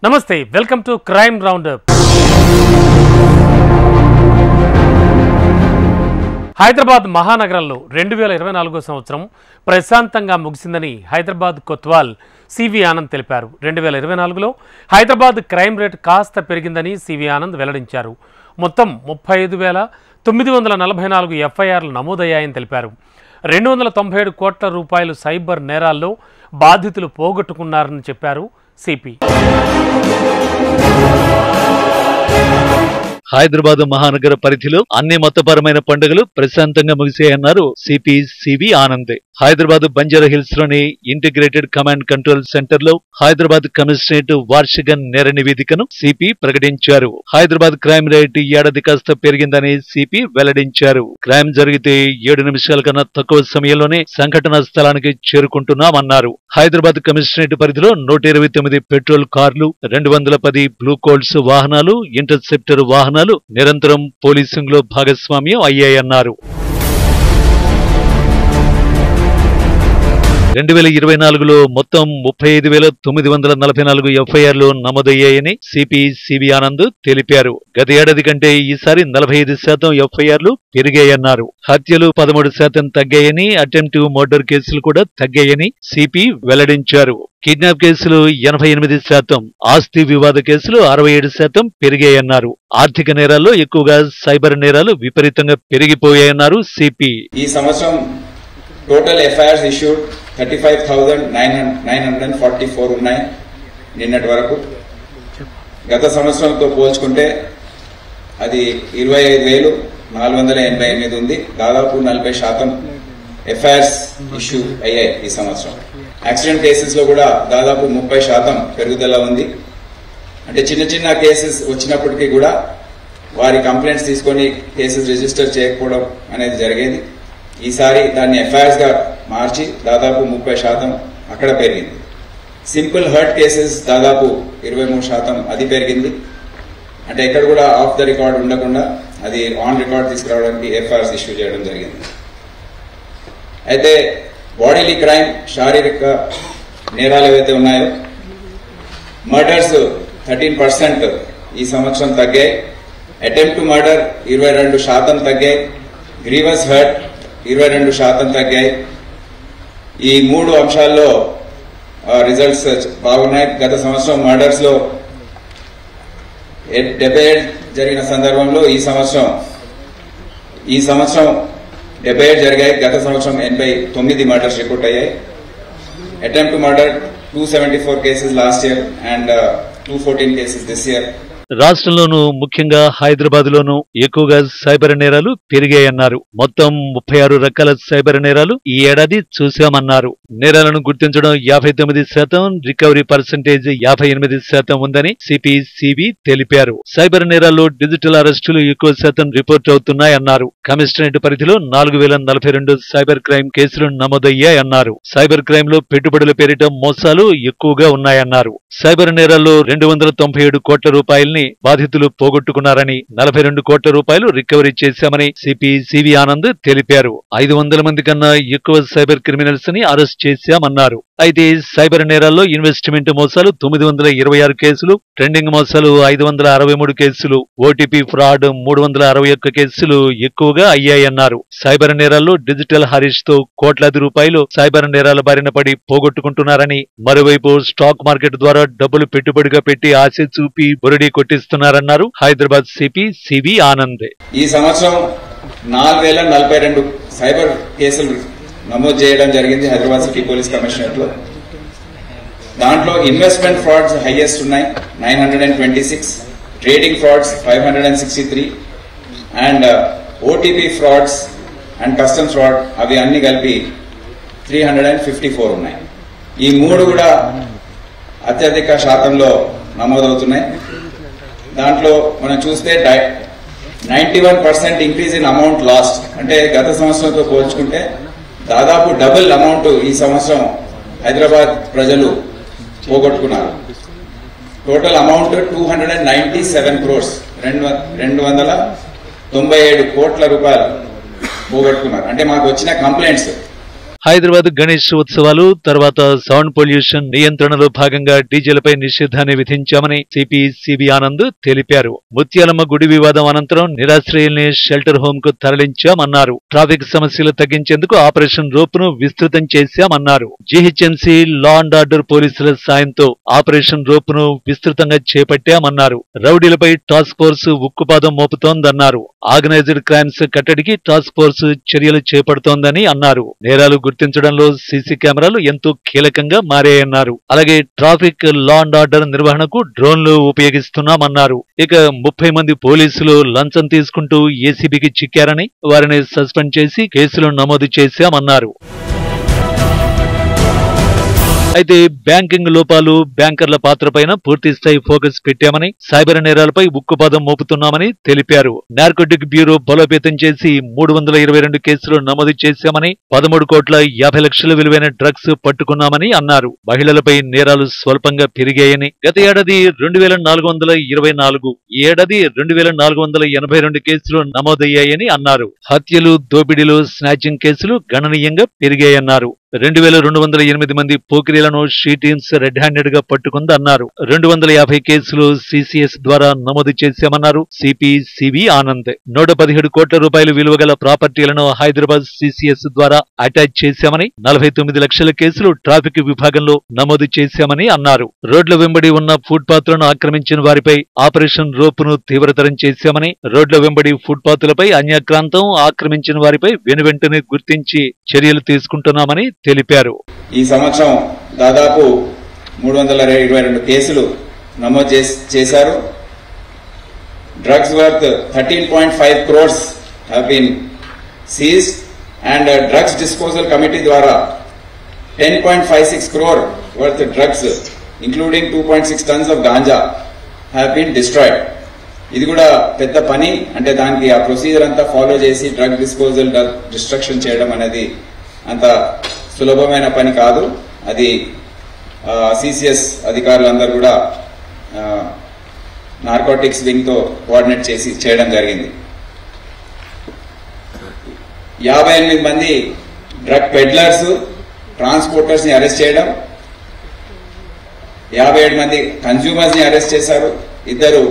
నమస్తే, welcome to crime roundup. Hyderabad మహానగరంలో 2024 సంవత్సరం ప్రశాంతంగా ముగిసిందని హైదరాబాద్ కొత్వాల్ సివి ఆనంద్ తెలిపారు. 2024లో హైదరాబాద్ క్రైమ్ రేట్ కాస్త పెరిగిందని సివి ఆనంద్ వెల్లడించారు. మొత్తం 35,944 ఎఫ్ఐఆర్లు నమోదయ్యాయని తెలిపారు. 297 కోట్ల రూపాయలు సైబర్ నేరాల్లో బాధితులు పోగొట్టుకున్నారని చెప్పారు సిపి. హైదరాబాద్ మహానగర పరిధిలో అన్ని మతపరమైన పండుగలు ప్రశాంతంగా ముగిసాయన్నారు సిపి సివి ఆనంద్. హైదరాబాద్ బంజారాహిల్స్ లోని ఇంటిగ్రేటెడ్ కమాండ్ కంట్రోల్ సెంటర్ లో హైదరాబాద్ కమిషనరేట్ వార్షిక నేర నివేదికను సిపి ప్రకటించారు. హైదరాబాద్ క్రైమ్ రేట్ ఈ ఏడాది కాస్త పెరిగిందని సిపి వెల్లడించారు. క్రైమ్ జరిగితే 7 నిమిషాల కన్నా తక్కువ సమయంలోనే సంఘటనా స్థలానికి చేరుకుంటున్నామన్నారు. హైదరాబాద్ కమిషనరేట్ పరిధిలో 129 పెట్రోల్ కార్లు, 210 బ్లూ కోల్డ్స్ వాహనాలు, ఇంటర్సెప్టర్ వాహనాలు నిరంతరం పోలీసింగ్ లో భాగస్వామ్యం అయ్యాయన్నారు. 2024లో మొత్తం 35,944 ఎఫ్ఐఆర్లు నమోదయ్యాయని సిపి సివి ఆనంద్ తెలిపారు. గత ఏడాది కంటే ఈసారి 45% ఎఫ్ఐఆర్లు పెరిగాయన్నారు. హత్యలు 13% తగ్గాయని, అటెంప్టివ్ మర్డర్ కేసులు కూడా తగ్గాయని సిపి వెల్లడించారు. కిడ్నాప్ కేసులు 88%, ఆస్తి వివాద కేసులు 67% పెరిగాయన్నారు. ఆర్థిక నేరాల్లో ఎక్కువగా సైబర్ నేరాలు విపరీతంగా పెరిగిపోయాయన్నారు సిపి. ఈ సంవత్సరం టోటల్ ఎఫ్ఐఆర్స్ ఇష్యూడ్ 35,944 ఉన్నాయి నిన్నటి వరకు. గత సంవత్సరంతో పోల్చుకుంటే అది 25,488 ఉంది. దాదాపు 40% ఎఫ్ఐఆర్స్ ఇష్యూ అయ్యాయి ఈ సంవత్సరం. యాక్సిడెంట్ కేసెస్ లో కూడా దాదాపు 30% పెరుగుదల ఉంది. అంటే చిన్న చిన్న కేసెస్ వచ్చినప్పటికీ కూడా వారి కంప్లైంట్స్ తీసుకొని కేసెస్ రిజిస్టర్ చేయకపోవడం అనేది జరిగేది. ఈసారి దాన్ని ఎఫ్ఐఆర్స్ గా మార్చి దాదాపు 30% అక్కడ పెరిగింది. సింపుల్ హర్ట్ కేసెస్ దాదాపు 23% అది పెరిగింది. అంటే ఎక్కడ కూడా ఆఫ్ ద రికార్డ్ ఉండకుండా అది ఆన్ రికార్డ్ తీసుకురావడానికి ఎఫ్ఐఆర్స్ ఇష్యూ చేయడం జరిగింది. అయితే బాడీలీ క్రైమ్, శారీరక నేరాలు ఏవైతే ఉన్నాయో, మర్డర్స్ 13% ఈ సంవత్సరం తగ్గాయి. అటెంప్ట్ టు మర్డర్ 22% తగ్గాయి. గ్రీవస్ హర్ట్ 22% తగ్గాయి. ఈ 3 అంశాల్లో రిజల్ట్స్ బాగున్నాయి. గత సంవత్సరం మర్డర్స్ లో 77 జరిగిన సందర్భంలో ఈ సంవత్సరం 77 జరిగాయి. గత సంవత్సరం 89 మర్డర్స్ రిపోర్ట్ అయ్యాయి. Attempt to murder 274 cases last year and 214 cases this year. రాష్ట్రంలోనూ ముఖ్యంగా హైదరాబాద్ లోనూ ఎక్కువగా సైబర్ నేరాలు పెరిగాయన్నారు. మొత్తం 36 రకాల సైబర్ నేరాలు ఈ ఏడాది చూశామన్నారు. నేరాలను గుర్తించడం 59%, రికవరీ పర్సెంటేజ్ 58% ఉందని సిపి సివి తెలిపారు. సైబర్ నేరాల్లో డిజిటల్ అరెస్టులు ఎక్కువ శాతం రిపోర్ట్ అవుతున్నాయన్నారు. కమిషనరేట్ పరిధిలో 4,042 సైబర్ క్రైమ్ కేసులు నమోదయ్యాయన్నారు. సైబర్ క్రైమ్ లో పెట్టుబడుల పేరిట మోసాలు ఎక్కువగా ఉన్నాయన్నారు. సైబర్ నేరాల్లో 297 కోట్ల రూపాయల్ని బాధితులు పోగొట్టుకున్నారని, 42 కోట్ల రూపాయలు రికవరీ చేశామని సిపి సివి ఆనంద్ తెలిపారు. 500 మంది కన్నా ఎక్కువ సైబర్ క్రిమినల్స్ ని అరెస్ట్ చేశామన్నారు. అయితే సైబర్ నేరాల్లో ఇన్వెస్ట్మెంట్ మోసాలు 926 కేసులు, ట్రెండింగ్ మోసాలు 563 కేసులు, ఓటీపీ ఫ్రాడ్ 361 కేసులు ఎక్కువగా అయ్యాయన్నారు. సైబర్ నేరాల్లో డిజిటల్ హరీష్ తో కోట్లాది రూపాయలు సైబర్ నేరాల బారిన పడి పోగొట్టుకుంటున్నారని, మరోవైపు స్టాక్ మార్కెట్ ద్వారా డబ్బులు పెట్టుబడిగా పెట్టి ఆశ చూపి బురడి కొట్టిస్తున్నారన్నారు హైదరాబాద్ సిపి సివి ఆనంద్. ఈ సంవత్సరం 4,042 సైబర్ కేసులు నమోదు చేయడం జరిగింది హైదరాబాద్ సిటీ పోలీస్ కమిషనరేట్ లో. దాంట్లో ఇన్వెస్ట్మెంట్ ఫ్రాడ్స్ హైయెస్ట్ ఉన్నాయి, 926, trading frauds 563 and OTP frauds and customs fraud అవి అన్ని కలిపి 354 ఉన్నాయి. ఈ 3 కూడా అత్యధిక శాతంలో నమోదవుతున్నాయి. దాంట్లో మనం చూస్తే 91% ఇంక్రీజ్ ఇన్ అమౌంట్ లాస్ట్. అంటే గత సంవత్సరంతో పోల్చుకుంటే దాదాపు డబుల్ అమౌంట్ ఈ సంవత్సరం హైదరాబాద్ ప్రజలు పోగొట్టుకున్నారు. టోటల్ అమౌంట్ 297 crores, 297 కోట్ల రూపాయలు పోగొట్టుకున్నారు. అంటే మాకు వచ్చిన కంప్లైంట్స్ హైదరాబాద్ గణేష్ ఉత్సవాలు తర్వాత సౌండ్ పొల్యూషన్ నియంత్రణలో భాగంగా డీజేలపై నిషేధాన్ని విధించామని సిపి సిబి ఆనంద్ తెలిపారు. ముత్యాలమ్మ గుడి వివాదం అనంతరం నిరాశ్రయుల్ని షెల్టర్ హోమ్ కు తరలించామన్నారు. ట్రాఫిక్ సమస్యలు తగ్గించేందుకు ఆపరేషన్ రోప్ ను విస్తృతం చేశామన్నారు. జీహెచ్ఎంసీ లా అండ్ ఆర్డర్ పోలీసుల సాయంతో ఆపరేషన్ రోప్ ను విస్తృతంగా చేపట్టామన్నారు. రౌడీలపై టాస్క్ ఫోర్స్ ఉక్కుపాదం మోపుతోందన్నారు. ఆర్గనైజ్డ్ క్రైమ్స్ కట్టడికి టాస్క్ ఫోర్స్ చర్యలు చేపడుతోందని అన్నారు. నేరాలు గుర్తించడంలో సీసీ కెమెరాలు ఎంతో కీలకంగా మారాయన్నారు. అలాగే ట్రాఫిక్ లా అండ్ ఆర్డర్ నిర్వహణకు డ్రోన్లు ఉపయోగిస్తున్నామన్నారు. ఇక 30 మంది పోలీసులు లంచం తీసుకుంటూ ఏసీబీకి చిక్కారని వారిని సస్పెండ్ చేసి కేసులు నమోదు చేశామన్నారు. అయితే బ్యాంకింగ్ లోపాలు, బ్యాంకర్ల పాత్రపైన పూర్తిస్థాయి ఫోకస్ పెట్టామని, సైబర్ నేరాలపై ఉక్కుపాదం మోపుతున్నామని తెలిపారు. నార్కోటిక్ బ్యూరో బలోపేతం చేసి 322 కేసులు నమోదు చేశామని, 13,50,00,000 విలువైన డ్రగ్స్ పట్టుకున్నామని అన్నారు. మహిళలపై నేరాలు స్వల్పంగా పెరిగాయని, గత ఏడాది 2,424, ఈ ఏడాది 2,482 కేసులు నమోదయ్యాయని అన్నారు. హత్యలు, దోపిడీలు, స్నాచింగ్ కేసులు గణనీయంగా పెరిగాయన్నారు. 2,208 మంది పోకిరీలను షీ టీమ్స్ రెడ్ హ్యాండెడ్ గా పట్టుకుందన్నారు. 250 కేసులు సిసిఎస్ ద్వారా నమోదు చేశామన్నారు సిపి సివి ఆనంద్. 117 కోట్ల రూపాయల విలువ గల ప్రాపర్టీలను హైదరాబాద్ సిసిఎస్ ద్వారా అటాచ్ చేశామని, 49 లక్షల కేసులు ట్రాఫిక్ విభాగంలో నమోదు చేశామని అన్నారు. రోడ్ల వెంబడి ఉన్న ఫుట్పాత్లను ఆక్రమించిన వారిపై ఆపరేషన్ రోప్ ను తీవ్రతరం చేశామని, రోడ్ల వెంబడి ఫుట్పాత్లపై అన్యాక్రాంతం ఆక్రమించిన వారిపై వెనువెంటనే గుర్తించి చర్యలు తీసుకుంటున్నామని తెలిపారు. ఈ సంవత్సరం దాదాపు 322 కేసులు నమోదు చేశారు. Drugs worth 13.5 crores have been seized and drugs disposal committee ద్వారా 10.56 crore worth drugs including 2.6 tons of ganja have been destroyed. ఇది కూడా పెద్ద పని. అంటే దానికి ఆ ప్రొసీజర్ అంతా ఫాలో చేసి డ్రగ్ డిస్పోజల్, డిస్ట్రక్షన్ చేయడం అనేది అంత సులభమైన పని కాదు. అది సిసిఎస్ అధికారులందరూ కూడా నార్కోటిక్స్ వింగ్ తో కోఆర్డినేట్ చేసి చేయడం జరిగింది. 58 మంది డ్రగ్ పెడ్లర్స్, ట్రాన్స్పోర్టర్స్ ని అరెస్ట్ చేయడం, 57 మంది కన్స్యూమర్స్ ని అరెస్ట్ చేశారు, 2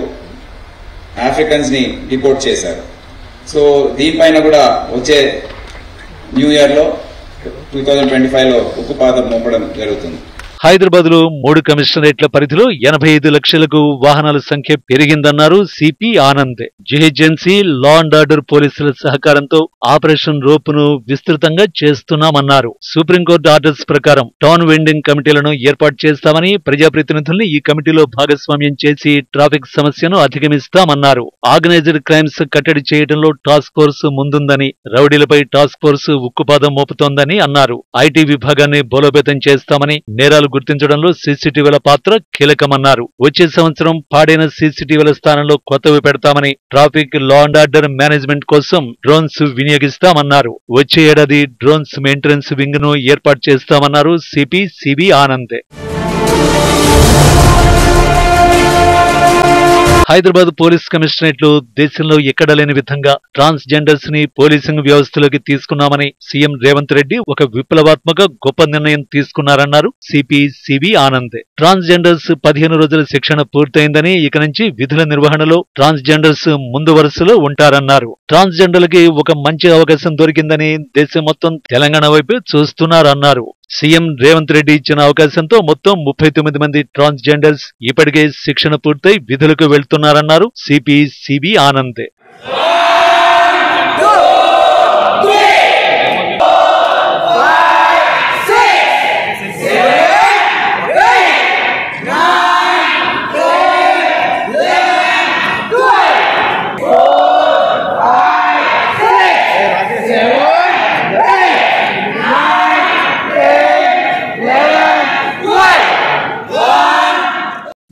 ఆఫ్రికన్స్ ని డిపోర్ట్ చేశారు. సో దీనిపైన కూడా వచ్చే న్యూ ఇయర్ లో 2025 లో ఉక్కుపాదం మోపడం జరుగుతుంది. హైదరాబాద్ లో 3 కమిషనరేట్ల పరిధిలో 85 లక్షలకు వాహనాల సంఖ్య పెరిగిందన్నారు CP Anand. GHMC law and order పోలీసుల సహకారంతో ఆపరేషన్ రోప్ ను విస్తృతంగా చేస్తున్నామన్నారు. సుప్రీంకోర్టు ఆర్డర్స్ ప్రకారం టౌన్ వెండింగ్ కమిటీలను ఏర్పాటు చేస్తామని, ప్రజాప్రతినిధుల్ని ఈ కమిటీలో భాగస్వామ్యం చేసి ట్రాఫిక్ సమస్యను అధిగమిస్తామన్నారు. ఆర్గనైజ్డ్ క్రైమ్స్ కట్టడి చేయడంలో టాస్క్ ఫోర్స్ ముందుందని, రౌడీలపై టాస్క్ ఫోర్స్ ఉక్కుపాదం మోపుతోందని అన్నారు. ఐటీ విభాగాన్ని బలోపేతం చేస్తామని, నేరాలు గుర్తించడంలో సీసీటీవీల పాత్ర కీలకమన్నారు. వచ్చే సంవత్సరం పాడైన సీసీటీవీల స్థానంలో కొత్తవి పెడతామని, traffic law and order management కోసం డ్రోన్స్ వినియోగిస్తామన్నారు. వచ్చే ఏడాది డ్రోన్స్ మెయింటెనెన్స్ వింగ్ ను ఏర్పాటు చేస్తామన్నారు CP CB Anand. Hyderabad police కమిషనరేట్లు దేశంలో ఎక్కడా లేని విధంగా ట్రాన్స్జెండర్స్ ని పోలీసింగ్ వ్యవస్థలోకి తీసుకున్నామని సీఎం రేవంత్ రెడ్డి ఒక విప్లవాత్మక గొప్ప నిర్ణయం తీసుకున్నారన్నారు సిపి సివి ఆనంద్. ట్రాన్స్జెండర్స్ 15 రోజుల శిక్షణ పూర్తయిందని, ఇక నుంచి విధుల నిర్వహణలో ట్రాన్స్జెండర్స్ ముందు వరుసలో ఉంటారన్నారు. ట్రాన్స్జెండర్లకి ఒక మంచి అవకాశం దొరికిందని దేశం మొత్తం తెలంగాణ వైపు చూస్తున్నారన్నారు. సీఎం రేవంత్ రెడ్డి ఇచ్చిన అవకాశంతో మొత్తం 39 మంది ట్రాన్స్జెండర్స్ ఇప్పటికే శిక్షణ పూర్తయి విధులకు వెళ్తున్నారన్నారు సిపి సిబి ఆనంద్.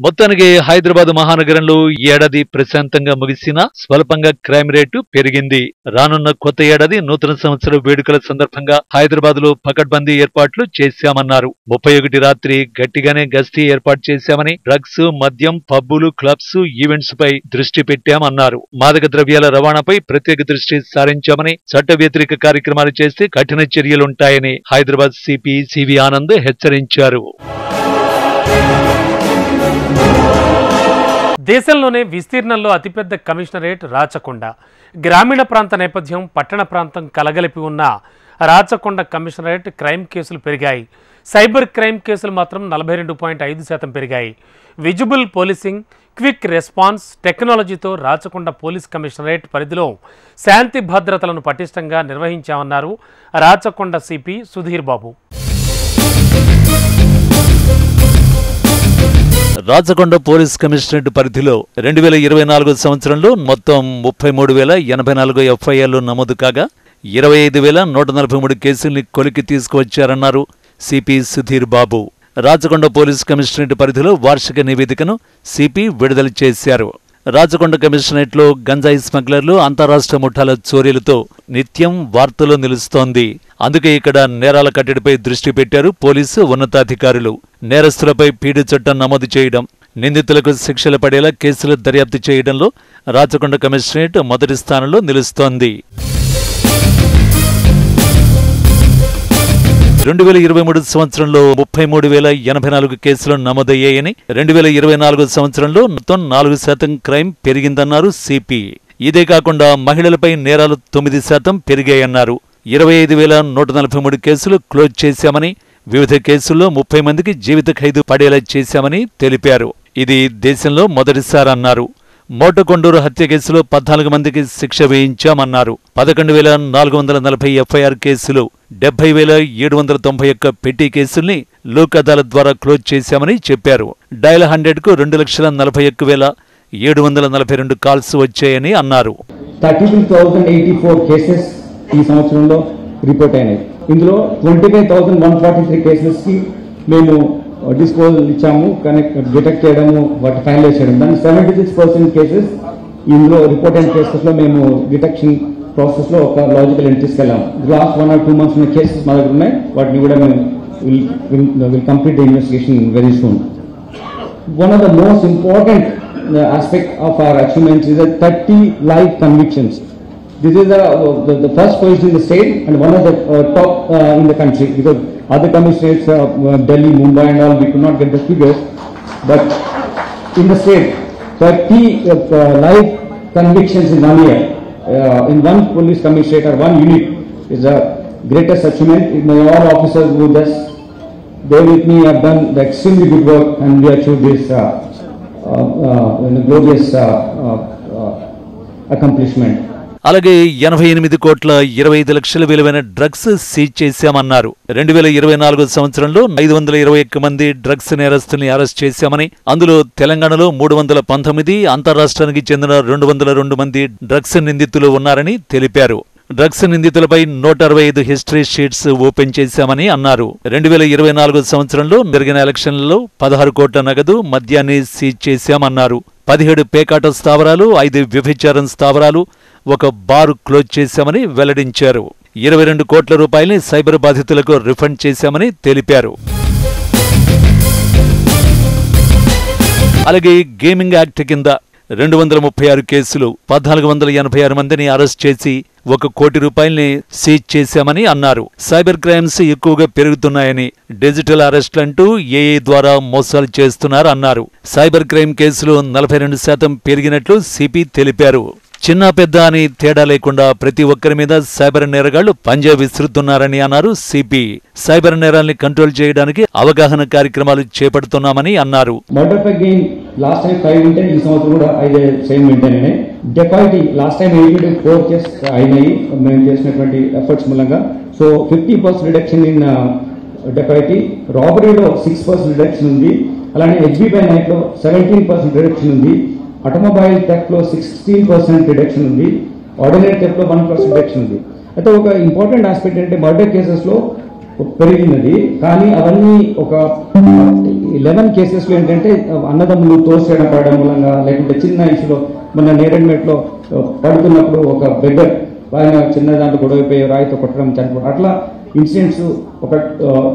మొత్తానికి హైదరాబాద్ మహానగరంలో ఈ ఏడాది ప్రశాంతంగా ముగిసినా స్వల్పంగా క్రైమ్ రేటు పెరిగింది. రానున్న కొత్త ఏడాది నూతన సంవత్సర వేడుకల సందర్భంగా హైదరాబాద్ లో పకడ్బందీ ఏర్పాట్లు చేశామన్నారు. 31 రాత్రి గట్టిగానే గస్తీ ఏర్పాటు చేశామని, డ్రగ్స్, మద్యం, పబ్బులు, క్లబ్స్, ఈవెంట్స్ పై దృష్టి పెట్టామన్నారు. మాదక ద్రవ్యాల రవాణాపై ప్రత్యేక దృష్టి సారించామని, చట్ట వ్యతిరేక కార్యక్రమాలు చేస్తే కఠిన చర్యలుంటాయని హైదరాబాద్ సిపి సివి ఆనంద్ హెచ్చరించారు. దేశంలోనే విస్తీర్ణంలో అతిపెద్ద కమిషనరేట్ రాచకొండ. గ్రామీణ ప్రాంత నేపథ్యం, పట్టణ ప్రాంతం కలగలిపి ఉన్న రాచకొండ కమిషనరేట్ క్రైమ్ కేసులు పెరిగాయి. సైబర్ క్రైమ్ కేసులు మాత్రం 42.5% పెరిగాయి. విజిబుల్ పోలీసింగ్, క్విక్ రెస్పాన్స్ టెక్నాలజీతో రాచకొండ పోలీస్ కమిషనరేట్ పరిధిలో శాంతి భద్రతలను పటిష్టంగా నిర్వహించామన్నారు Rachakonda CP Sudheer Babu. Rachakonda police commissionerate పరిధిలో 2024 సంవత్సరంలో మొత్తం 33,084 ఎఫ్ఐఆర్లు నమోదు కాగా 25,143 కేసుల్ని కొలికి తీసుకువచ్చారన్నారు CP Sudheer Babu. Rachakonda police commissionerate పరిధిలో వార్షిక నివేదికను సిపి విడుదల చేశారు. రాచకొండ కమిషనరేట్లో గంజాయి స్మగ్లర్లు, అంతరాష్ట్ర ముఠాల చోరీలతో నిత్యం వార్తలో నిలుస్తోంది. అందుకే ఇక్కడ నేరాల కట్టడిపై దృష్టి పెట్టారు పోలీసు ఉన్నతాధికారులు. నేరస్తులపై పీడీ చట్టం నమోదు చేయడం, నిందితులకు శిక్షలు పడేలా కేసులు దర్యాప్తు చేయడంలో రాచకొండ కమిషనరేట్ మొదటి స్థానంలో నిలుస్తోంది. 2023 సంవత్సరంలో 33,084 కేసులు నమోదయ్యాయని, 2024 సంవత్సరంలో మొత్తం 4% క్రైమ్ పెరిగిందన్నారు సిపి. ఇదే కాకుండా మహిళలపై నేరాలు 9% పెరిగాయన్నారు. 25,143 కేసులు క్లోజ్ చేశామని, వివిధ కేసుల్లో 30 మందికి జీవిత ఖైదు పడేలా చేశామని తెలిపారు. ఇది దేశంలో మొదటిసారన్నారు. మోటకొండూరు హత్య కేసులో 14 మందికి శిక్ష వేయించామన్నారు. 11,440 ఎఫ్ఐఆర్ కేసులు, 70,791 పెట్టి కేసుల్ని లోక్ అదాలత్ ద్వారా క్లోజ్ చేశామని చెప్పారు. డయల్ 100కు 2,41,742 కాల్స్ వచ్చాయని అన్నారు. 32,084 కేసెస్ ఈ సంవత్సరంలో రిపోర్ట్ అయినాయి. ఇందులో 25,143 కేసెస్ కి మేము డిస్పోజల్ ఇచ్చాము, డిటెక్ట్ చేయడము, వాటి ఫైనలైజ్ చేయడం. దాని 76% కేసెస్ ఇందులో రిపోర్ట్ అయిన కేసెస్లో మేము డిటెక్షన్ ప్రాసెస్లో ఒక లాజికల్ ఎంట్రీస్ తీసుకెళ్ళాము. లాస్ట్ 1 or 2 months ఉన్న కేసెస్ మా దగ్గర ఉన్నాయి. వాటిని కూడా మేము will complete the investigation very soon. One of the most important aspect of our achievements is 30 live convictions. This is the first position in the state and one of the top in the country, because other commissioners, Delhi, Mumbai and all, we could not get the figures, but in the state 30 live convictions in 1 year in one police commissionerate or one unit is the greatest achievement. My all officers who just there with me have done the extremely good work and we achieved this glorious accomplishment. అలాగే 88,25,00,000 విలువైన drugs seize చేశామన్నారు. 2024 సంవత్సరంలో 521 మంది drugs నేరస్తుల్ని arrest చేశామని, అందులో తెలంగాణలో 319, అంతరాష్ట్రానికి చెందిన 202 మంది డ్రగ్స్ నిందితులు ఉన్నారని తెలిపారు. డ్రగ్స్ నిందితులపై 165 హిస్టరీ షీట్స్ ఓపెన్ చేశామని అన్నారు. 2024 సంవత్సరంలో జరిగిన ఎలక్షన్లలో 16 కోట్ల నగదు, మద్యాన్ని సీజ్ చేశామన్నారు. 17 పేకాట స్థావరాలు, 5 వ్యభిచారం స్థావరాలు, 1 బారు క్లోజ్ చేశామని వెల్లడించారు. 22 కోట్ల రూపాయల్ని సైబర్ బాధితులకు రిఫండ్ చేశామని తెలిపారు. అలాగే గేమింగ్ యాక్ట్ కింద 236 కేసులు, 1,486 మందిని అరెస్ట్ చేసి 1 కోటి రూపాయల్ని సీజ్ చేశామని అన్నారు. సైబర్ క్రైమ్స్ ఎక్కువగా పెరుగుతున్నాయని, డిజిటల్ అరెస్టులంటూ ఏఐ ద్వారా మోసాలు చేస్తున్నారన్నారు. సైబర్ క్రైమ్ కేసులు 42% పెరిగినట్లు సిపి తెలిపారు. చిన్న పెద్ద అని తేడా లేకుండా ప్రతి ఒక్కరి మీద సైబర్ నేరగాళ్లు పంజా విసురుతున్నారని అన్నారు సిపి. సైబర్ నేరాల్ని కంట్రోల్ చేయడానికి అవగాహన కార్యక్రమాలు చేపడుతున్నామని అన్నారు. మర్డర్ పై గెయిన్ లాస్ట్ టైం 5 ఉంటే ఈ సంవత్సరం కూడా 5 సేమ్ మెయింటైన్ అయినాయి. డెకాయిటీ లాస్ట్ టైం 84 కేసు అయినాయి మేము చేసినటువంటి ఎఫర్ట్స్ మూలంగా. So 50% reduction in dacoity. రాబరీలో 6% రిడక్షన్ ఉంది. అలానే హెచ్బిపై నైట్లో 17% రిడక్షన్ ఉంది. ఆటోమొబైల్ థెఫ్ట్ లో 16% రిడక్షన్ ఉంది. ఆర్డినరీ థెఫ్ట్ లో 1% రిడక్షన్ ఉంది. అయితే ఒక ఇంపార్టెంట్ ఆస్పెక్ట్ ఏంటంటే మర్డర్ కేసెస్ లో పెరిగినది. కానీ అవన్నీ ఒక 11 కేసెస్లో ఏంటంటే అన్నదమ్ములు తోసేయడం పడడం మూలంగా, లేకుంటే చిన్న ఇష్యూలో మన నేరేడ్మెట్లో పడుతున్నప్పుడు ఒక బెగ్గర్ ఆయన చిన్న దాంట్లో గొడవైపోయి రాయితో కొట్టడం చనిపోవడం, అట్లా ఇన్సిడెంట్స్ ఒక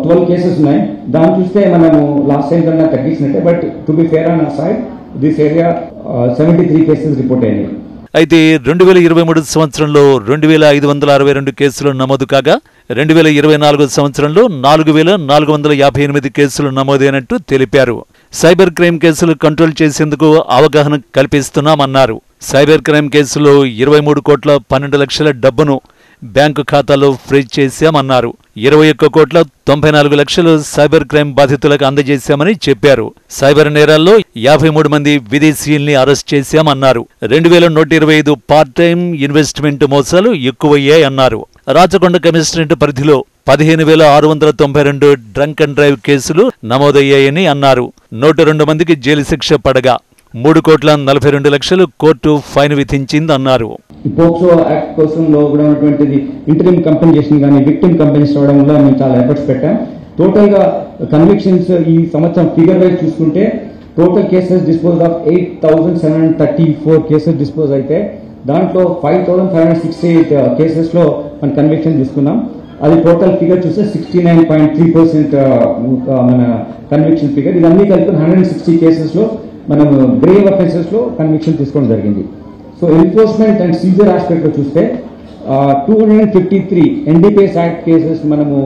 12 కేసెస్ ఉన్నాయి. దాన్ని చూస్తే మనము లాస్ట్ టైం కన్నా తగ్గించినట్టే. But to be fair on our side this area 73 cases report అయినాయి. అయితే 2023 సంవత్సరంలో 2562 కేసులు నమోదు కాగా 2024 సంవత్సరంలో 4458 కేసులు నమోదైనట్టు తెలిపారు. సైబర్ క్రైమ్ కేసులు కంట్రోల్ చేసేందుకు అవగాహన కల్పిస్తున్నామన్నారు. సైబర్ క్రైమ్ కేసులో 23 కోట్ల 12 లక్షల డబ్బును బ్యాంకు ఖాతాలో ఫ్రీజ్ చేశామన్నారు. 21 కోట్ల 94 లక్షలు సైబర్ క్రైమ్ బాధితులకు అందజేశామని చెప్పారు. సైబర్ నేరాల్లో 53 మంది విదేశీయుల్ని అరెస్ట్ చేశామన్నారు. 2125 పార్ట్ టైం ఇన్వెస్ట్మెంట్ మోసాలు ఎక్కువయ్యాయన్నారు. రాచకొండ కమిషనరేట్ పరిధిలో 15,692 డ్రంక్ అండ్ డ్రైవ్ కేసులు నమోదయ్యాయని అన్నారు. 102 మందికి జైలు శిక్ష పడగా 3 కోట్ల 42 లక్షలు కోర్టు ఫైన్ విధించిందన్నారు. పోక్సో యాక్ట్ కోసం కూడా ఉన్నటువంటిది ఇంటరిమ్ కంపెన్సేషన్ కానీ విక్టిమ్ కంపెన్సేషన్ అవడం వల్ల మేము చాలా ఎఫర్ట్స్ పెట్టాం. టోటల్ గా కన్విక్షన్స్ ఈ సంవత్సరం ఫిగర్ వైజ్ చూసుకుంటే total cases dispose of 8,734 cases dispose అయితే దాంట్లో 5,568 కేసెస్ లో మన కన్విక్షన్ తీసుకున్నాం. అది టోటల్ ఫిగర్ చూస్తే 69.3% మన కన్విక్షన్ ఫిగర్. ఇదన్నీ కలిపి 160 కేసెస్ లో మనం గ్రేవ్ అఫెన్సెస్ లో కన్విక్షన్ తీసుకోవడం జరిగింది. So enforcement and seizure aspect లో చూస్తే 253 ఎన్డీపీఎస్ యాక్ట్ కేసెస్ మనము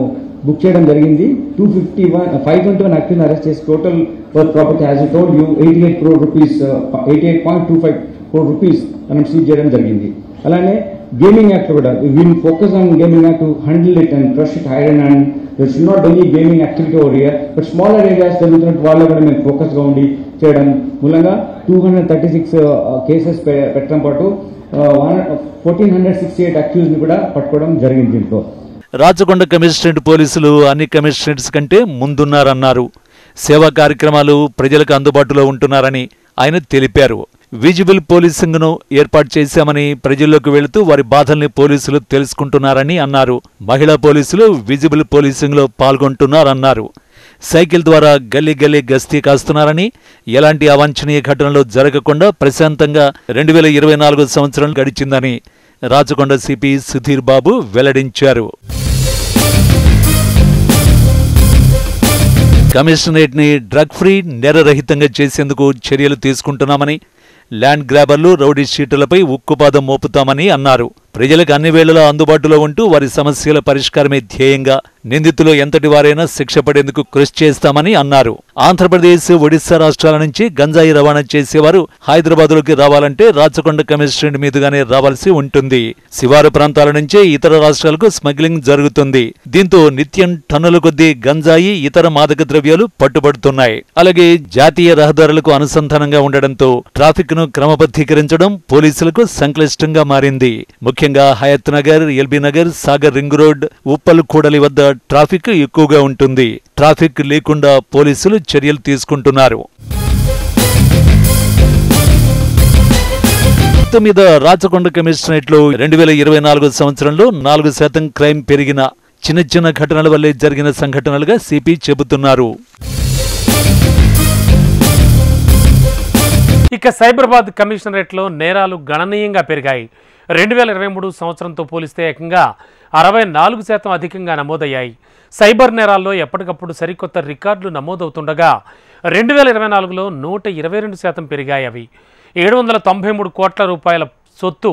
బుక్ చేయడం జరిగింది. 521 యాక్టివ్ అరెస్ట్ చేసి total for property as you told you 88 crore rupees 88.25 crore rupees మనం సీజ్ చేయడం జరిగింది. అలానే గేమింగ్ యాక్ట్ కూడా will focus on gaming act to handle it and crush it hide and there should not any gaming activity over here. But smaller areas జరుగుతున్నట్టు వాళ్ళు కూడా మేము focus గా ఉండి చేయడం మూలంగా 236 కేసెస్ పెట్టడం పాటు 1468 అక్యూజ్ ని కూడా పట్టుకోవడం జరిగింది. దీంట్లో రాచకొండ కమిషనరేట్ పోలీసులు అన్ని కమిషనరేట్స్ కంటే ముందున్నారన్నారు. సేవా కార్యక్రమాలు ప్రజలకు అందుబాటులో ఉంటున్నారని ఆయన తెలిపారు. విజిబుల్ పోలీసింగ్ ను ఏర్పాటు చేశామని ప్రజల్లోకి వెళుతూ వారి బాధల్ని పోలీసులు తెలుసుకుంటున్నారని అన్నారు. మహిళా పోలీసులు విజిబుల్ పోలీసింగ్ లో పాల్గొంటున్నారన్నారు. సైకిల్ ద్వారా గల్లీ గల్లీ గస్తీ కాస్తున్నారని, ఎలాంటి అవాంఛనీయ ఘటనలు జరగకుండా ప్రశాంతంగా 2024 సంవత్సరం గడిచిందని రాచకొండ సిపి సుధీర్ బాబు వెల్లడించారు. కమిషనరేట్ ని డ్రగ్ ఫ్రీ నేరరహితంగా చేసేందుకు చర్యలు తీసుకుంటున్నామని, ల్యాండ్ గ్రాబర్లు రౌడీ షీటర్లపై ఉక్కుపాదం మోపుతామని అన్నారు. ప్రజలకు అన్ని వేళలా అందుబాటులో ఉంటూ వారి సమస్యల పరిష్కారమే ధ్యేయంగా నిందితులు ఎంతటి వారైనా శిక్ష పడేందుకు కృషి చేస్తామని అన్నారు. ఆంధ్రప్రదేశ్, ఒడిశా రాష్ట్రాల నుంచి గంజాయి రవాణా చేసేవారు హైదరాబాద్లోకి రావాలంటే రాచకొండ కమిషనరేట్ మీదుగానే రావాల్సి ఉంటుంది. శివారు ప్రాంతాల నుంచే ఇతర రాష్ట్రాలకు స్మగ్లింగ్ జరుగుతుంది. దీంతో నిత్యం టన్నుల కొద్దీ గంజాయి, ఇతర మాదక ద్రవ్యాలు పట్టుబడుతున్నాయి. అలాగే జాతీయ రహదారులకు అనుసంధానంగా ఉండడంతో ట్రాఫిక్ ను క్రమబద్ధీకరించడం పోలీసులకు సంక్లిష్టంగా మారింది. ముఖ్యంగా Hayathnagar, LB Nagar, Sagar ring road, Uppal కూడలి వద్ద ట్రాఫిక్ ఎక్కువగా ఉంటుంది. ట్రాఫిక్ లేకుండా పోలీసులు చర్యలు తీసుకుంటున్నారు. మొత్తం మీద రాచకొండ కమిషనరేట్ లో 2024 సంవత్సరంలో 4% క్రైమ్ పెరిగిన చిన్న చిన్న ఘటనల వల్లే జరిగిన సంఘటనలుగా సిపి చెబుతున్నారు. ఇక సైబరాబాద్ కమిషనరేట్లో నేరాలు గణనీయంగా పెరిగాయి. 2023 సంవత్సరంతో పోలిస్తే ఏకంగా 64% అధికంగా నమోదయ్యాయి. సైబర్ నేరాల్లో ఎప్పటికప్పుడు సరికొత్త రికార్డులు నమోదవుతుండగా 2024లో 122% పెరిగాయి. అవి 793 కోట్ల రూపాయల సొత్తు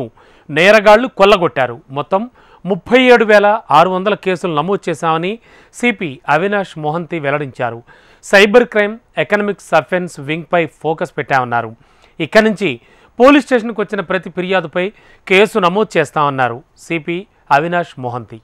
నేరగాళ్లు కొల్లగొట్టారు. మొత్తం 37,600 కేసులు నమోదు చేశామని సిపి అవినాష్ మోహంతి వెల్లడించారు. సైబర్ క్రైమ్ ఎకనామిక్స్ అఫెన్స్ వింగ్పై ఫోకస్ పెట్టామన్నారు. ఇక్కడి నుంచి పోలీస్ స్టేషన్కు వచ్చిన ప్రతి ఫిర్యాదుపై కేసు నమోదు చేస్తామన్నారు సిపి అవినాష్ మోహంతి.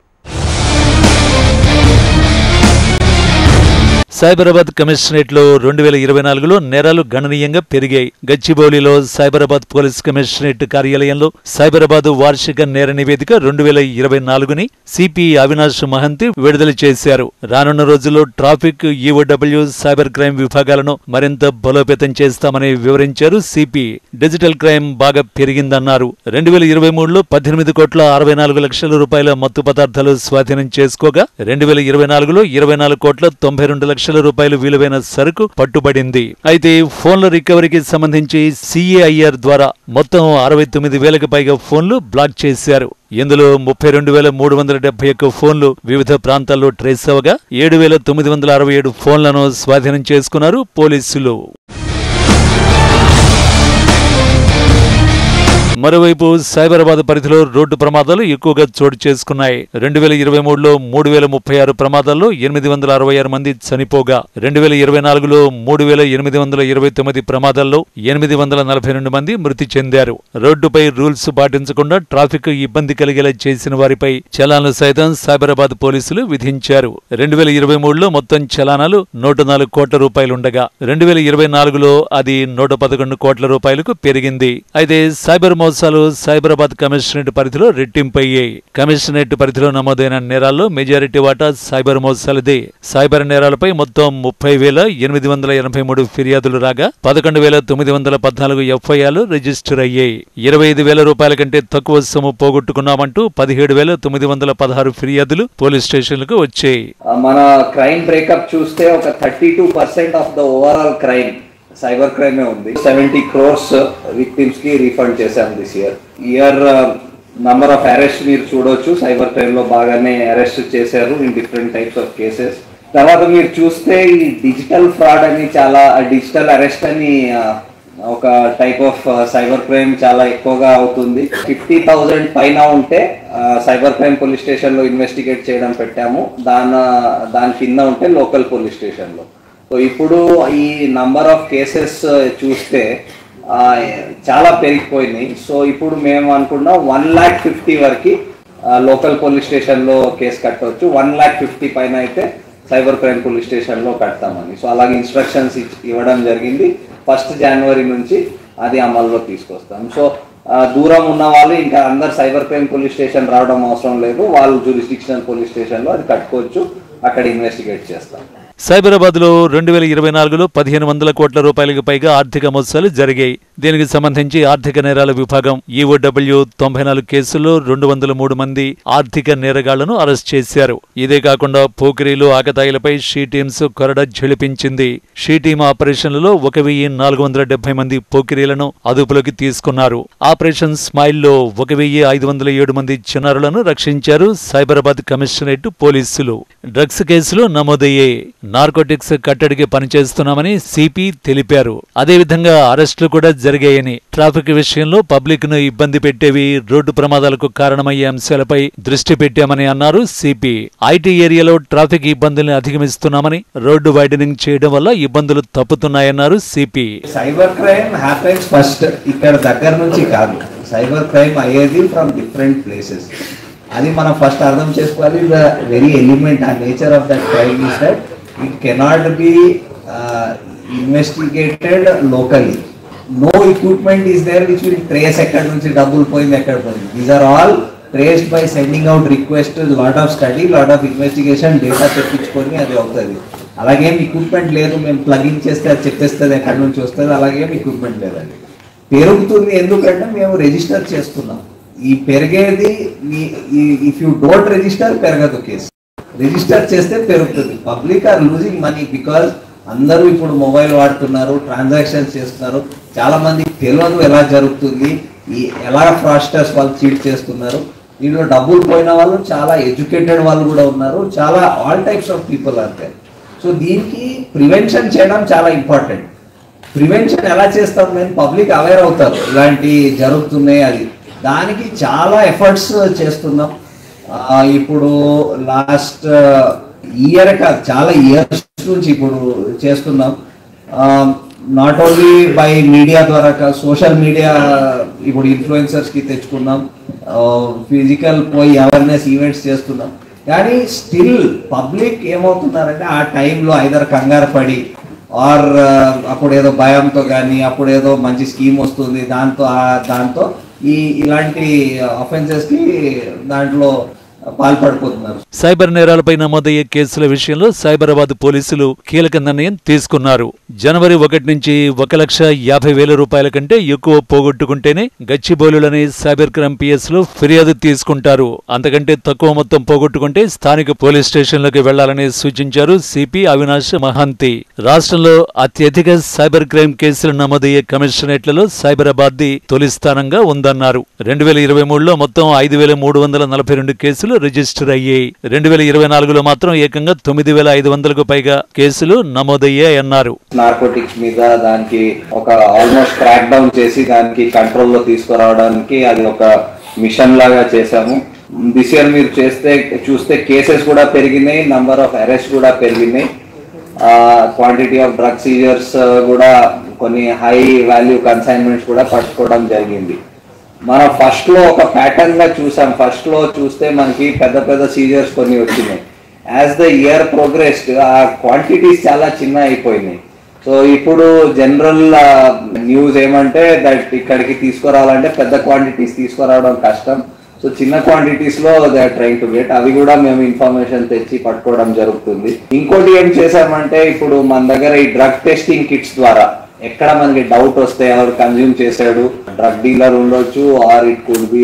సైబరాబాద్ కమిషనరేట్ లో 2024లో నేరాలు గణనీయంగా పెరిగాయి. గచ్చిబౌలిలో సైబరాబాద్ పోలీస్ కమిషనరేట్ కార్యాలయంలో సైబరాబాద్ వార్షిక నేర నివేదిక 2024ని సిపి అవినాష్ మహంతి విడుదల చేశారు. రానున్న రోజుల్లో ట్రాఫిక్, ఈఓడబ్ల్యూ, సైబర్ క్రైమ్ విభాగాలను మరింత బలోపేతం చేస్తామని వివరించారు సిపి. డిజిటల్ క్రైమ్ బాగా పెరిగిందన్నారు. 2023లో 18,64,00,000 మత్తు పదార్థాలు స్వాధీనం చేసుకోగా 2024లో 24,92,00,000 విలువైన సరుకు పట్టుబడింది. అయితే ఫోన్ల రికవరీకి సంబంధించి సిఏఐఆర్ ద్వారా మొత్తం 69,000కి పైగా ఫోన్లు బ్లాక్ చేశారు. ఇందులో 32,371 ఫోన్లు వివిధ ప్రాంతాల్లో ట్రేస్ అవగా 7,967 ఫోన్లను స్వాధీనం చేసుకున్నారు పోలీసులు. మరోవైపు సైబరాబాద్ పరిధిలో రోడ్డు ప్రమాదాలు ఎక్కువగా చోటు చేసుకున్నాయి. 2023లో 3,036 ప్రమాదాల్లో 866 మంది చనిపోగా 2024లో 3,829 ప్రమాదాల్లో 842 మంది మృతి చెందారు. రోడ్డుపై రూల్స్ పాటించకుండా ట్రాఫిక్ ఇబ్బంది కలిగేలా చేసిన వారిపై చలాన్లు సైతం సైబరాబాద్ పోలీసులు విధించారు. 2023లో మొత్తం చలానాలు 104 కోట్ల రూపాయలుండగా 2024లో అది 111 కోట్ల రూపాయలకు పెరిగింది. అయితే సైబర్ మోసాలు సైబరాబాద్ కమిషనరేట్ పరిధిలో రెట్టింపయ్యాయి. కమిషనరేట్ పరిధిలో నమోదైన నేరాల్లో మెజారిటీ వాటా సైబర్ మోసాలదే. సైబర్ నేరాలపై మొత్తం 30,883 ఫిర్యాదులు రాగా 11,914 ఎఫ్ఐఆర్లు రిజిస్టర్ అయ్యాయి. 25,000 రూపాయల కంటే తక్కువ సొమ్ము పోగొట్టుకున్నామంటూ 17,916 ఫిర్యాదులు పోలీస్ స్టేషన్లకు వచ్చాయి. మన క్రైమ్ బ్రేకప్ చూస్తే ఒక 32% of the overall crime cyber క్రైమే ఉంది. 70 crores విక్టిమ్స్ కి రీఫండ్ చేశాం this year. Number of arrest మీరు చూడొచ్చు, సైబర్ క్రైమ్ లో బాగానే అరెస్ట్ చేశారు in different types of cases. తర్వాత మీరు చూస్తే ఈ డిజిటల్ ఫ్రాడ్ అని చాలా, డిజిటల్ అరెస్ట్ అని ఒక టైప్ ఆఫ్ సైబర్ క్రైమ్ చాలా ఎక్కువగా అవుతుంది. 50,000 పైన ఉంటే సైబర్ క్రైమ్ పోలీస్ స్టేషన్ లో ఇన్వెస్టిగేట్ చేయడం పెట్టాము. దాని కింద ఉంటే లోకల్ పోలీస్ స్టేషన్ లో. సో ఇప్పుడు ఈ నంబర్ ఆఫ్ కేసెస్ చూస్తే చాలా పెరిగిపోయినాయి. సో ఇప్పుడు మేము అనుకున్నాం 1,50,000 వరకు లోకల్ పోలీస్ స్టేషన్లో కేసు కట్టవచ్చు, 1,50,000 పైన అయితే సైబర్ క్రైమ్ పోలీస్ స్టేషన్లో కడతామని. సో అలాగే ఇన్స్ట్రక్షన్స్ ఇవ్వడం జరిగింది. 1 జనవరి నుంచి అది అమల్లో తీసుకొస్తాం. సో దూరం ఉన్న వాళ్ళు ఇంకా అందరు సైబర్ క్రైమ్ పోలీస్ స్టేషన్ రావడం అవసరం లేదు, వాళ్ళు జ్యూరిస్డిక్షనల్ పోలీస్ స్టేషన్లో అది కట్టుకోవచ్చు, అక్కడ ఇన్వెస్టిగేట్ చేస్తాం. సైబరాబాద్ లో 2024లో 1,500 కోట్ల రూపాయలకు పైగా ఆర్థిక మోసాలు జరిగాయి. దీనికి సంబంధించి ఆర్థిక నేరాల విభాగం ఈఓడబ్ల్యూ 94 కేసుల్లో 203 మంది ఆర్థిక నేరగాళ్లను అరెస్ట్ చేశారు. ఇదే కాకుండా పోకిరీలు, ఆకతాయిలపై షీ టీమ్స్ కొరడ ఝళిపించింది. షీ టీమ్ ఆపరేషన్లలో 1,470 మంది పోకిరీలను అదుపులోకి తీసుకున్నారు. ఆపరేషన్ స్మైల్లో 1,507 మంది చిన్నారులను రక్షించారు సైబరాబాద్ కమిషనరేట్ పోలీసులు. డ్రగ్స్ కేసులు నమోదయ్యాయి. నార్కోటిక్స్ కట్టడికి పనిచేస్తున్నామని సిపి తెలిపారు. అదేవిధంగా అరెస్టులు కూడా జరిగాయని, ట్రాఫిక్ విషయంలో పబ్లిక్ ను ఇబ్బంది పెట్టేవి, రోడ్డు ప్రమాదాలకు కారణమయ్యే అంశాలపై దృష్టి పెట్టామని అన్నారు సిపి. ఐటీ ఏరియాలో ట్రాఫిక్ ఇబ్బందుల్ని అధిగమిస్తున్నామని, రోడ్డు వైడనింగ్ చేయడం వల్ల ఇబ్బందులు తప్పుతున్నాయన్నారు CP. Cyber crime happens first ఇక్కడ దగ్గర నుంచి కాదు, సైబర్ క్రైమ్ అయ్యేది ఫ్రమ్ డిఫరెంట్ ప్లేసెస్. అది మనం ఫస్ట్ అర్థం చేసుకోవాలి. ద వెరీ ఎలిమెంట్, ఆ nature of that crime is that it cannot be investigated locally. No equipment is there which will trace ekkada nunchi double poyindi ekkada poyindi. These are all traced by sending out requests, lot of study, lot of investigation, data తెప్పించుకొని అది అవుతుంది. అలాగే equipment లేదు, మేము plugin చేస్తే అది చెప్పేస్తుంది ఎక్కడి నుంచి వస్తుంది, అలాగే ఈక్విప్మెంట్ లేదండి. పెరుగుతుంది ఎందుకంటే మేము రిజిస్టర్ చేస్తున్నాం. ఈ పెరిగేది ఇఫ్ యూ డోంట్ రిజిస్టర్ పెరగదు కేసు, రిజిస్టర్ చేస్తే పెరుగుతుంది. Public are losing money because అందరూ ఇప్పుడు మొబైల్ వాడుతున్నారు, ట్రాన్సాక్షన్స్ చేస్తున్నారు. చాలా మందికి తెలియదు ఎలా జరుగుతుంది, ఎలా ఫ్రాడ్స్టర్స్ వాళ్ళు చీట్ చేస్తున్నారు. దీంట్లో డబ్బులు పోయిన వాళ్ళు చాలా ఎడ్యుకేటెడ్ వాళ్ళు కూడా ఉన్నారు, చాలా all types of people are there. So దీనికి ప్రివెన్షన్ చేయడం చాలా ఇంపార్టెంట్. ప్రివెన్షన్ ఎలా చేస్తాం, మేము పబ్లిక్ అవేర్ అవుతారు ఇలాంటి జరుగుతున్నాయి, అది దానికి చాలా ఎఫర్ట్స్ చేస్తున్నాం. ఇప్పుడు లాస్ట్ ఇయర్ కాదు, చాలా ఇయర్స్ నుంచి ఇప్పుడు చేస్తున్నాం. నాట్ ఓన్లీ బై మీడియా ద్వారా, సోషల్ మీడియా ఇప్పుడు ఇన్ఫ్లుయెన్సర్స్కి తెచ్చుకున్నాం, ఫిజికల్ పోయి అవేర్నెస్ ఈవెంట్స్ చేస్తున్నాం. కానీ స్టిల్ పబ్లిక్ ఏమవుతున్నారంటే ఆ టైంలో ఐదర్ కంగారు పడి ఆర్ అప్పుడేదో భయంతో కానీ అప్పుడేదో మంచి స్కీమ్ వస్తుంది దాంతో ఇలాంటి అఫెన్సెస్కి దాంట్లో పాల్పడిపోతున్నారు. సైబర్ నేరాలపై నమోదయ్యే కేసుల విషయంలో సైబరాబాద్ పోలీసులు కీలక నిర్ణయం తీసుకున్నారు. జనవరి 1 నుంచి 1,50,000 రూపాయల కంటే ఎక్కువ పోగొట్టుకుంటేనే గచ్చిబౌలిలోని సైబర్ క్రైమ్ PS లో ఫిర్యాదు తీసుకుంటారు. అంతకంటే తక్కువ మొత్తం పోగొట్టుకుంటే స్థానిక పోలీస్ స్టేషన్లోకి వెళ్లాలని సూచించారు సిపి అవినాష్ మహంతి. రాష్ట్రంలో అత్యధిక సైబర్ క్రైమ్ కేసులు నమోదయ్యే కమిషనరేట్లలో సైబరాబాద్ తొలి స్థానంగా ఉందన్నారు. 2023లో మొత్తం 5,342 కేసులు రిజిస్టర్ అయ్యాయి. 2024లో మాత్రం ఏకంగా 9,500కు పైగా కేసులు నమోదయ్యాయన్నారు. నార్కోటిక్స్ మీద దానికి ఒక ఆల్మోస్ట్ క్రాక్ డౌన్ చేసి దానికి కంట్రోల్లో తీసుకురావడానికి అది ఒక మిషన్ లాగా చేశాము. దిస్ ఇయర్ మీరు చూస్తే కేసెస్ కూడా పెరిగినాయి, నంబర్ ఆఫ్ అరెస్ట్ కూడా పెరిగినాయి, క్వాంటిటీ ఆఫ్ డ్రగ్ సీజర్స్ కూడా కొన్ని హై వాల్యూ కన్సైన్మెంట్స్ కూడా పట్టుకోవడం జరిగింది. మనం ఫస్ట్ లో ఒక ప్యాటర్న్ గా చూసాం. ఫస్ట్ లో చూస్తే మనకి పెద్ద సీజర్స్ కొన్ని వచ్చినాయి. యాజ్ ద ఇయర్ ప్రోగ్రెస్డ్ ఆ క్వాంటిటీస్ చాలా చిన్న అయిపోయినాయి. సో ఇప్పుడు జనరల్ న్యూస్ ఏమంటే దట్ ఇక్కడికి తీసుకురావాలంటే పెద్ద క్వాంటిటీస్ తీసుకురావడం కష్టం. సో చిన్న క్వాంటిటీస్ లో they are trying to get, అవి కూడా మేము ఇన్ఫర్మేషన్ తెచ్చి పట్టుకోవడం జరుగుతుంది. ఇంకోటి ఏం చేసామంటే ఇప్పుడు మన దగ్గర ఈ డ్రగ్ టెస్టింగ్ కిట్స్ ద్వారా ఎక్కడ మనకి డౌట్ వస్తే ఎవరు కన్జ్యూమ్ చేశాడు, డ్రగ్ డీలర్ ఉండొచ్చు or it could be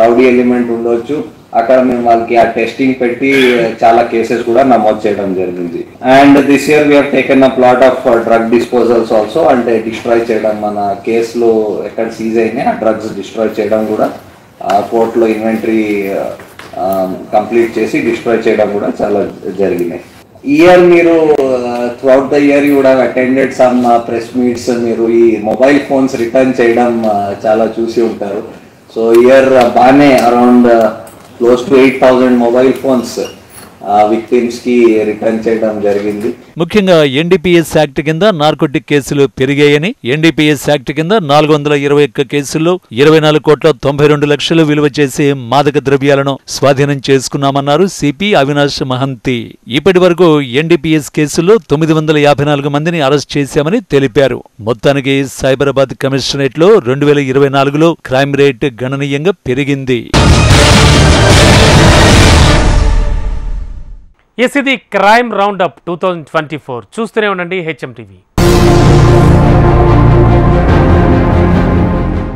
rowdy element ఉండొచ్చు, అక్కడ మేము వాళ్ళకి ఆ టెస్టింగ్ పెట్టి చాలా కేసెస్ కూడా నమోదు చేయడం జరిగింది. And this year we have taken up lot of drug disposals also, అంటే డిస్ట్రాయ్ చేయడం, మన కేసులో ఎక్కడ సీజ్ అయినాయి ఆ డ్రగ్స్ డిస్ట్రాయ్ చేయడం కూడా, కోర్టులో ఇన్వెంటరీ కంప్లీట్ చేసి డిస్ట్రాయ్ చేయడం కూడా చాలా జరిగినాయి. ఇయర్ మీరు throughout the year you would have attended some press meets. మీరు ఈ మొబైల్ ఫోన్స్ రిటర్న్ చేయడం చాలా చూసి ఉంటారు. సో ఇయర్ బాగానే around close to 8,000 mobile phones victims కి రిటర్న్ చేయడం జరిగింది. ముఖ్యంగా NDPS యాక్ట్ కింద నార్కోటిక్ కేసులు పెరిగాయని, NDPS యాక్ట్ కింద 421 కేసుల్లో 24,92,00,000 విలువ చేసే మాదక ద్రవ్యాలను స్వాధీనం చేసుకున్నామన్నారు సిపి అవినాష్ మహంతి. ఇప్పటి వరకు NDPS కేసుల్లో 954 మందిని అరెస్ట్ చేశామని తెలిపారు. మొత్తానికి సైబరాబాద్ కమిషనరేట్ లో 2024లో క్రైమ్ రేట్ గణనీయంగా పెరిగింది. ఇది క్రైమ్ రౌండ్ అప్ 2024. చూస్తూనే ఉండండి HM TV.